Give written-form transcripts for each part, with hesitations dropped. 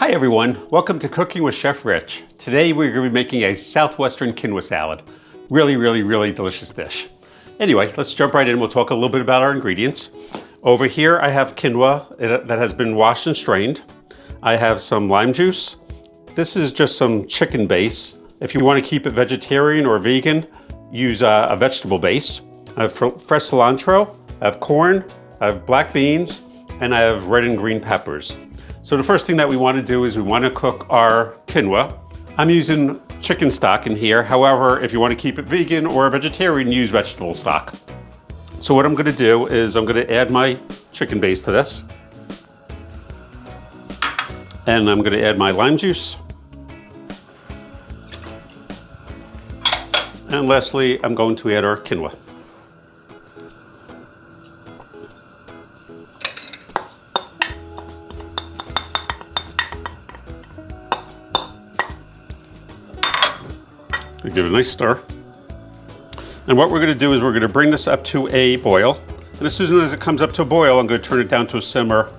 Hi everyone, welcome to Cooking with Chef Rich. Today we're going to be making a Southwestern quinoa salad. Really delicious dish. Anyway, let's jump right in. We'll talk a little bit about our ingredients. Over here I have quinoa that has been washed and strained. I have some lime juice. This is just some chicken base. If you want to keep it vegetarian or vegan, use a vegetable base. I have fresh cilantro, I have corn, I have black beans, and I have red and green peppers. So the first thing that we want to do is we want to cook our quinoa. I'm using chicken stock in here. However, if you want to keep it vegan or vegetarian, use vegetable stock. So what I'm going to do is I'm going to add my chicken base to this. And I'm going to add my lime juice. And lastly, I'm going to add our quinoa. Give it a nice stir. And what we're going to do is we're going to bring this up to a boil. And as soon as it comes up to a boil, I'm going to turn it down to a simmer.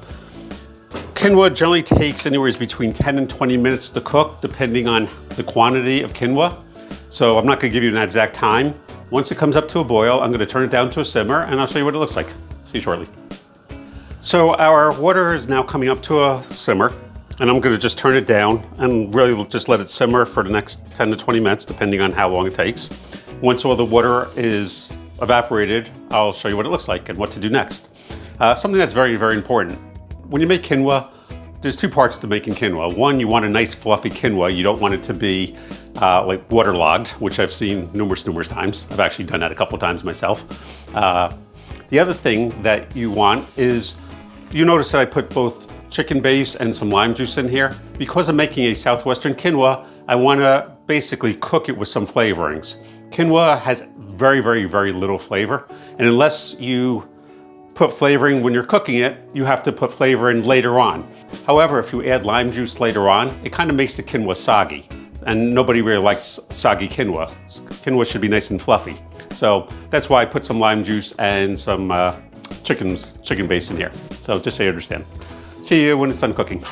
Quinoa generally takes anywhere between 10 and 20 minutes to cook, depending on the quantity of quinoa. So I'm not going to give you an exact time. Once it comes up to a boil, I'm going to turn it down to a simmer, and I'll show you what it looks like. See you shortly. So our water is now coming up to a simmer. And I'm going to just turn it down and really just let it simmer for the next 10 to 20 minutes, depending on how long it takes. Once all the water is evaporated, I'll show you what it looks like and what to do next. Something that's very important. When you make quinoa, there's two parts to making quinoa. One, you want a nice fluffy quinoa. You don't want it to be like waterlogged, which I've seen numerous times. I've actually done that a couple of times myself. The other thing that you want is, you notice that I put both chicken base and some lime juice in here. Because I'm making a Southwestern quinoa, I want to basically cook it with some flavorings. Quinoa has very little flavor, and unless you put flavoring when you're cooking it, you have to put flavor in later on. However, if you add lime juice later on, it kind of makes the quinoa soggy, and nobody really likes soggy quinoa. Quinoa should be nice and fluffy. So that's why I put some lime juice and some chicken base in here. So just so you understand. See you when it's done cooking.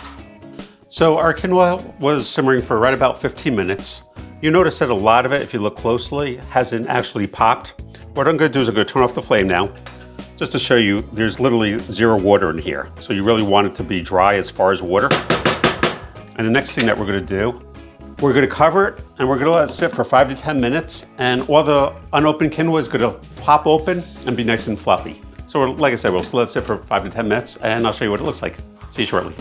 So our quinoa was simmering for right about 15 minutes. You notice that a lot of it, if you look closely, hasn't actually popped. What I'm going to do is I'm going to turn off the flame now, just to show you there's literally zero water in here. So you really want it to be dry as far as water. And the next thing that we're going to do, we're going to cover it and we're going to let it sit for 5 to 10 minutes. And all the unopened quinoa is going to pop open and be nice and fluffy. So like I said, we'll let it sit for 5 to 10 minutes and I'll show you what it looks like. See you shortly.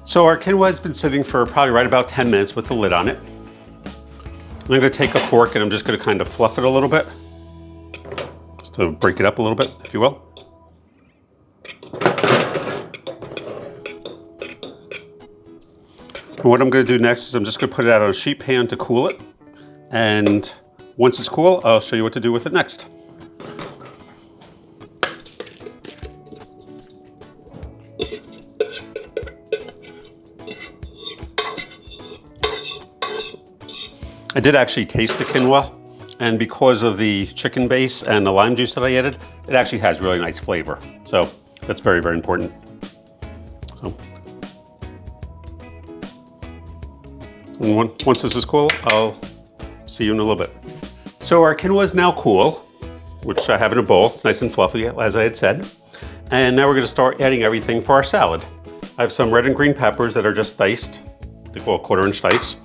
So our quinoa has been sitting for probably right about 10 minutes with the lid on it. I'm going to take a fork and I'm just going to kind of fluff it a little bit, just to break it up a little bit, if you will. And what I'm going to do next is I'm just going to put it out on a sheet pan to cool it. And once it's cool, I'll show you what to do with it next. I did actually taste the quinoa, and because of the chicken base and the lime juice that I added, it actually has really nice flavor. So that's very important. So, and once this is cool, I'll see you in a little bit. So our quinoa is now cool, which I have in a bowl. It's nice and fluffy, as I had said. And now we're going to start adding everything for our salad. I have some red and green peppers that are just diced, they call 1/4 inch dice.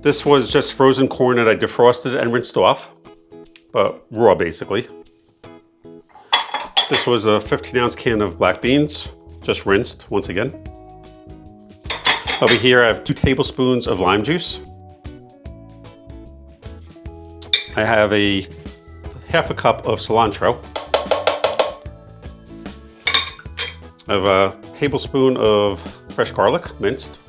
This was just frozen corn that I defrosted and rinsed off, but raw basically. This was a 15-ounce can of black beans, just rinsed once again. Over here I have 2 tablespoons of lime juice. I have a half a cup of cilantro. I have a tablespoon of fresh garlic, minced.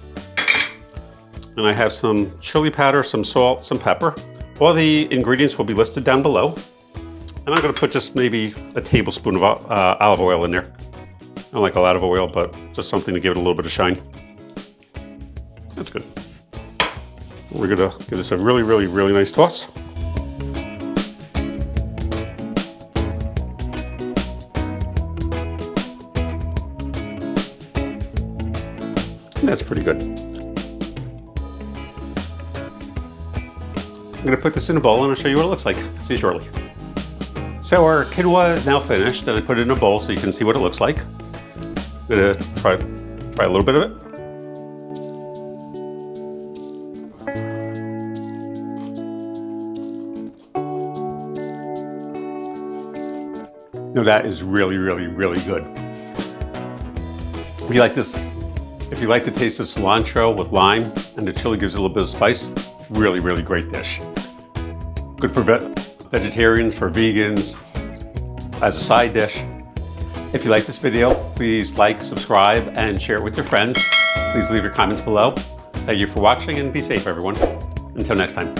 And I have some chili powder, some salt, some pepper. All the ingredients will be listed down below. And I'm going to put just maybe a tablespoon of olive oil in there. I don't like a lot of oil, but just something to give it a little bit of shine. That's good. We're going to give this a really nice toss. think that's pretty good. I'm gonna put this in a bowl and I'll show you what it looks like. See you shortly. So our quinoa is now finished, and I put it in a bowl so you can see what it looks like. I'm gonna try a little bit of it. Now that is really, really, really good. If you like the taste of cilantro with lime and the chili gives it a little bit of spice, really, really great dish. Good for vegetarians, for vegans, as a side dish. If you like this video, please like, subscribe, and share it with your friends. Please leave your comments below. Thank you for watching and be safe, everyone. Until next time.